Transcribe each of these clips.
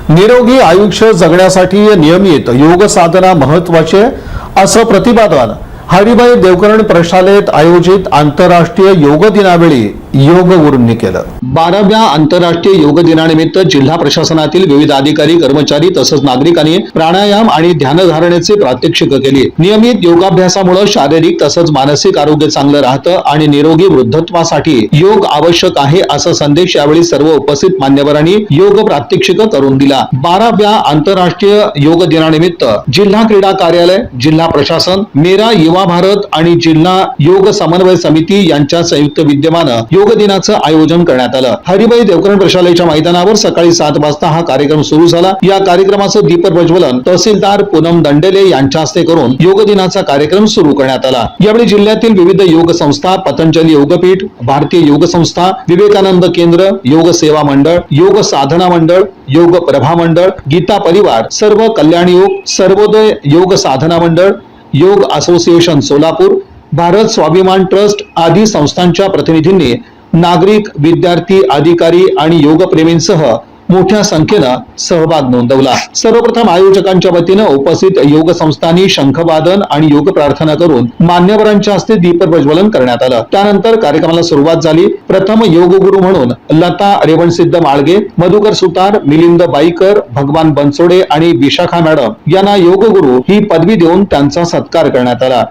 निरोगी आयुष्य जगण्यासाठी नियमित योग साधना महत्त्वाची आहे असं प्रतिपादन हरिभाई देवकरण प्रशालेत आयोजित आंतरराष्ट्रीय योग दिनावेळी योग गुरूंनी केलं। 12व्या आंतरराष्ट्रीय योग दिनानिमित्त जिल्हा प्रशासनातील विविध अधिकारी कर्मचारी तसंच नागरिकांनी प्राणायाम आणि ध्यानधारणेचे प्रात्यक्षिक केली। नियमित योगाभ्यासामुळे शारीरिक तसंच मानसिक आरोग्य चांगलं राहतं आणि निरोगी वृद्धत्वासाठी योग आवश्यक आहे असा संदेश यावेळी सर्व उपस्थित मान्यवरांनी योग प्रात्यक्षिक करून दिला। 12व्या आंतरराष्ट्रीय योग दिनानिमित्त जिल्हा क्रीडा कार्यालय, जिल्हा प्रशासन, मेरा युवा भारत आणि जिल्हा योग समन्वय समिती यांच्या संयुक्त विद्यमानं योग दिनाचं आयोजन करण्यात आलं। हरिभाई देवकरण प्रशालेच्या मैदानावर सकाळी 7 वाजता हा कार्यक्रम सुरू झाला। या कार्यक्रमाचं दीप प्रज्वलन तहसीलदार पूनम दंडेले यांच्या हस्ते करून योग दिनाचा कार्यक्रम सुरू करण्यात आला। यावेळी जिल्ह्यातील विविध योग संस्था, पतंजली योगपीठ, भारतीय योग संस्था, विवेकानंद केंद्र, योग सेवा मंडळ, योग साधना मंडळ, योग प्रभा मंडळ, गीता परिवार, सर्व कल्याण योग, सर्वोदय योग साधना मंडळ, योग असोसिएशन सोलापूर, भारत स्वाभिमान ट्रस्ट आदी संस्थांच्या प्रतिनिधींनी नागरिक, विद्यार्थी, अधिकारी आणि योगप्रेमींसह मोठ्या संख्येनं सहभाग नोंदवला। सर्वप्रथम आयोजकांच्या वतीनं उपस्थित योग संस्थांनी शंखवादन आणि योग प्रार्थना करून मान्यवरांच्या हस्ते दीप प्रज्वलन करण्यात आलं। त्यानंतर कार्यक्रमाला सुरुवात झाली। प्रथम योग गुरु म्हणून लता रेवणसिद्ध माळगे, मधुकर सुतार, मिलिंद बाईकर, भगवान बनसोडे आणि विशाखा मॅडम यांना योग गुरु ही पदवी देऊन त्यांचा सत्कार करण्यात आला।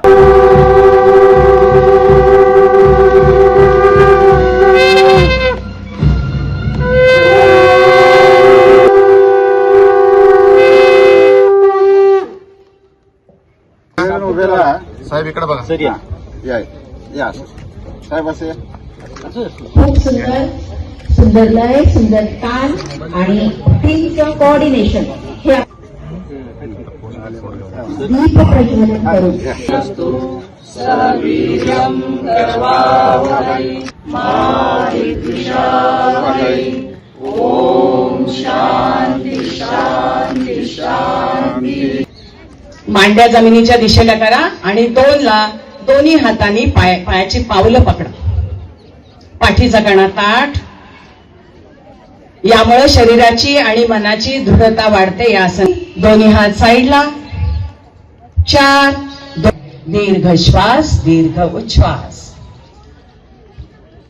साहेब इकडे बघा सर, या साहेब असे खूप सुंदर लय, सुंदर ताल आणि टीमचं कोऑर्डिनेशन हे दीप प्रज्वलन करून मांड्या जमिनीच्या दिशेला करा आणि दोन्ही हातांनी पायाची पावलं पकडा। पाठीचा कणा ताठ, यामुळे शरीराची आणि मनाची दृढता वाढते। या आसन दोन्ही हात साईडला, 4 दीर्घ श्वास, दीर्घ उच्छ्वास।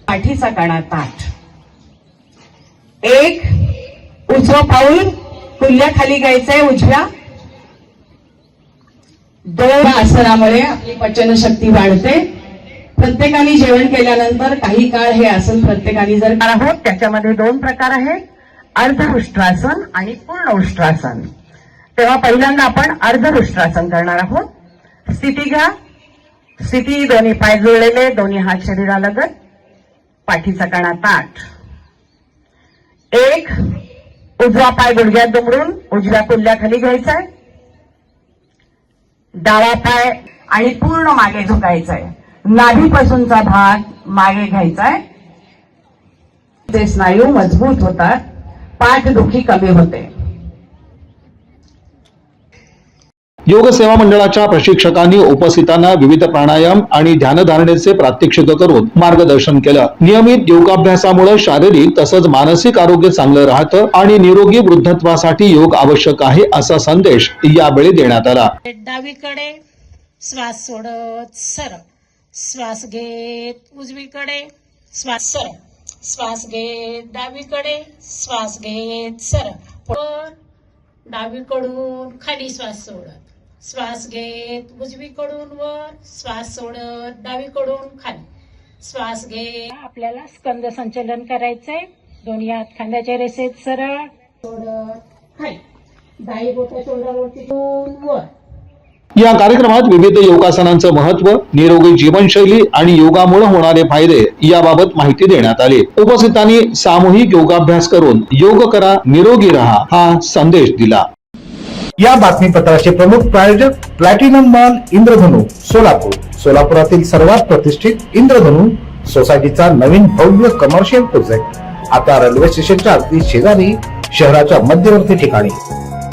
पाठीचा कणा ताठ, 1 उजवं पाऊल कुल्ल्या खाली घ्यायचंय उजव्या। 2 आसनामुळे आपली पचनशक्ती वाढते। प्रत्येकाने जेवण केल्यानंतर काही काळ हे आसन प्रत्येकाने जर आहोत, त्याच्यामध्ये 2 प्रकार आहेत, अर्धउष्ट्रासन आणि पूर्ण उष्ट्रासन। तेव्हा पहिल्यांदा आपण अर्धउष्ट्रासन करणार आहोत। स्थिती घ्या, स्थिती दोन्ही पाय जुळलेले, दोन्ही हात शरीरालगत, पाठीचा कणा ताठ। 1 उजवा पाय गुडघ्यात दुमडून उजव्या कुल्ल्या खाली घ्यायचा आहे, डावा पाय आणि पूर्ण मागे झुकायचा आहे। नाभीपासूनचा भाग मागे घ्यायचा आहे। ते स्नायू मजबूत होतात, पाठदुखी कमी होते। योग सेवा मंडळाच्या प्रशिक्षकांनी उपस्थितांना विविध प्राणायाम आणि ध्यानधारणेचे प्रात्यक्षिक करून मार्गदर्शन केलं। नियमित योगाभ्यासामुळे शारीरिक तसंच मानसिक आरोग्य चांगलं राहतं आणि निरोगी वृद्धत्वासाठी योग आवश्यक आहे असा संदेश यावेळी देण्यात आला। डावीकडे श्वास सोडत सरळ, श्वास घेत उजवीकडे, श्वास सरळ, श्वास घेत डावीकडे, श्वास घेत सरळ, डावीकडून खाली श्वास सोडत, श्वास घेत उजवीकडून वर, श्वास सोडत डावीकडून खाली, श्वास घेत। आपल्याला स्कंद संचलन करायचंय। दोन्ही हात खांद्याच्या रेषेत सरळ, सोडत खाली, डावी बोटं शोल्डरवरती वर। या कार्यक्रमात विविध योगासनांचं महत्व, निरोगी जीवनशैली आणि योगामुळे होणारे फायदे याबाबत माहिती देण्यात आली। उपस्थितांनी सामूहिक योगाभ्यास करून योग करा, निरोगी राहा हा संदेश दिला। या बातमीपत्राचे प्रमुख प्रायोजक प्लॅटिनम मॉल इंद्रधनु सोलापूर। सोलापुरातील सर्वात प्रतिष्ठित इंद्रधनु सोसायटीचा नवीन भव्य कमर्शियल प्रोजेक्ट आता रेल्वे स्टेशनच्या अगदी शेजारी, शहराच्या मध्यवर्ती ठिकाणी।